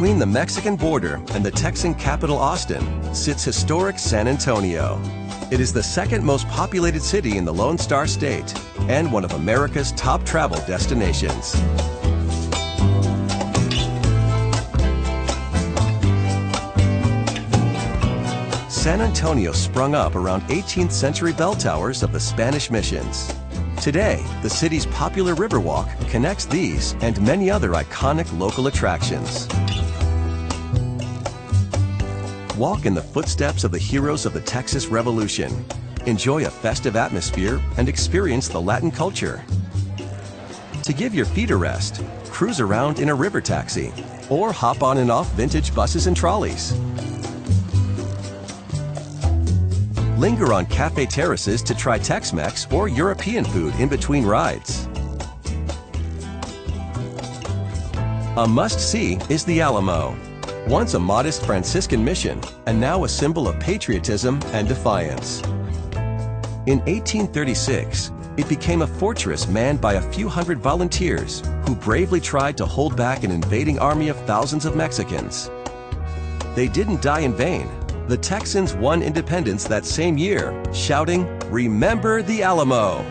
Between the Mexican border and the Texan capital Austin sits historic San Antonio. It is the second most populated city in the Lone Star State and one of America's top travel destinations. San Antonio sprung up around 18th century bell towers of the Spanish missions. Today, the city's popular Riverwalk connects these and many other iconic local attractions. Walk in the footsteps of the heroes of the Texas Revolution. Enjoy a festive atmosphere and experience the Latin culture. To give your feet a rest, cruise around in a river taxi or hop on and off vintage buses and trolleys. Linger on cafe terraces to try Tex-Mex or European food in between rides. A must-see is the Alamo, once a modest Franciscan mission and now a symbol of patriotism and defiance. In 1836, it became a fortress manned by a few hundred volunteers who bravely tried to hold back an invading army of thousands of Mexicans. They didn't die in vain. The Texans won independence that same year, shouting, "Remember the Alamo!"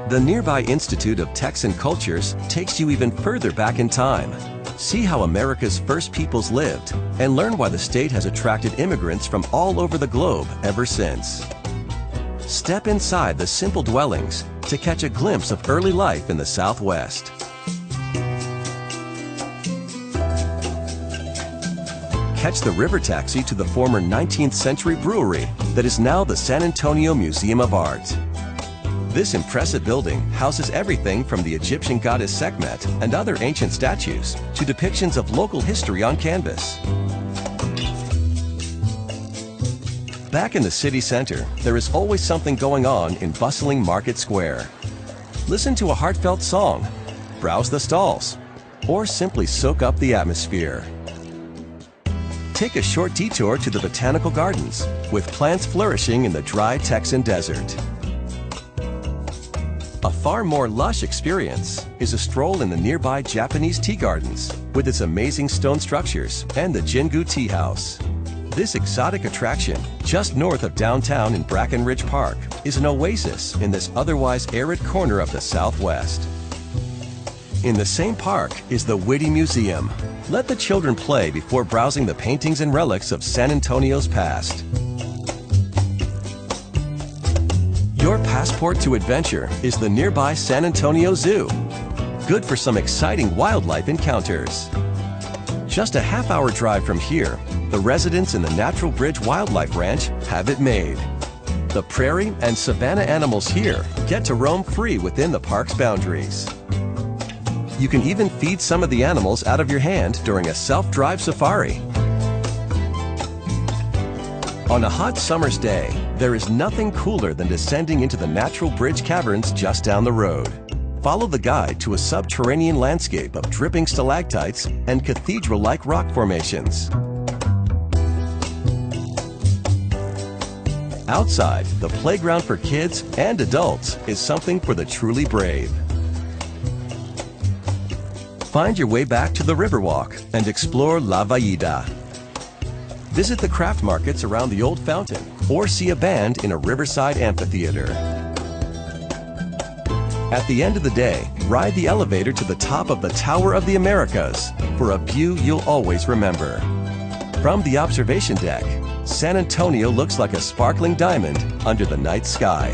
The nearby Institute of Texan Cultures takes you even further back in time. See how America's first peoples lived and learn why the state has attracted immigrants from all over the globe ever since. Step inside the simple dwellings to catch a glimpse of early life in the Southwest. Catch the river taxi to the former 19th century brewery that is now the San Antonio Museum of Art. This impressive building houses everything from the Egyptian goddess Sekhmet and other ancient statues to depictions of local history on canvas. Back in the city center, there is always something going on in bustling Market Square. Listen to a heartfelt song, browse the stalls, or simply soak up the atmosphere. Take a short detour to the Botanical Gardens, with plants flourishing in the dry Texan desert. A far more lush experience is a stroll in the nearby Japanese tea gardens, with its amazing stone structures and the Jingu Tea House. This exotic attraction, just north of downtown in Brackenridge Park, is an oasis in this otherwise arid corner of the Southwest. In the same park is the Whitty Museum. Let the children play before browsing the paintings and relics of San Antonio's past. Your passport to adventure is the nearby San Antonio Zoo. Good for some exciting wildlife encounters. Just a half-hour drive from here, the residents in the Natural Bridge Wildlife Ranch have it made. The prairie and savanna animals here get to roam free within the park's boundaries. You can even feed some of the animals out of your hand during a self-drive safari. On a hot summer's day, there is nothing cooler than descending into the Natural Bridge Caverns just down the road. Follow the guide to a subterranean landscape of dripping stalactites and cathedral-like rock formations. Outside, the playground for kids and adults is something for the truly brave. Find your way back to the Riverwalk and explore La Vallida. Visit the craft markets around the old fountain or see a band in a riverside amphitheater. At the end of the day, ride the elevator to the top of the Tower of the Americas for a view you'll always remember. From the observation deck, San Antonio looks like a sparkling diamond under the night sky.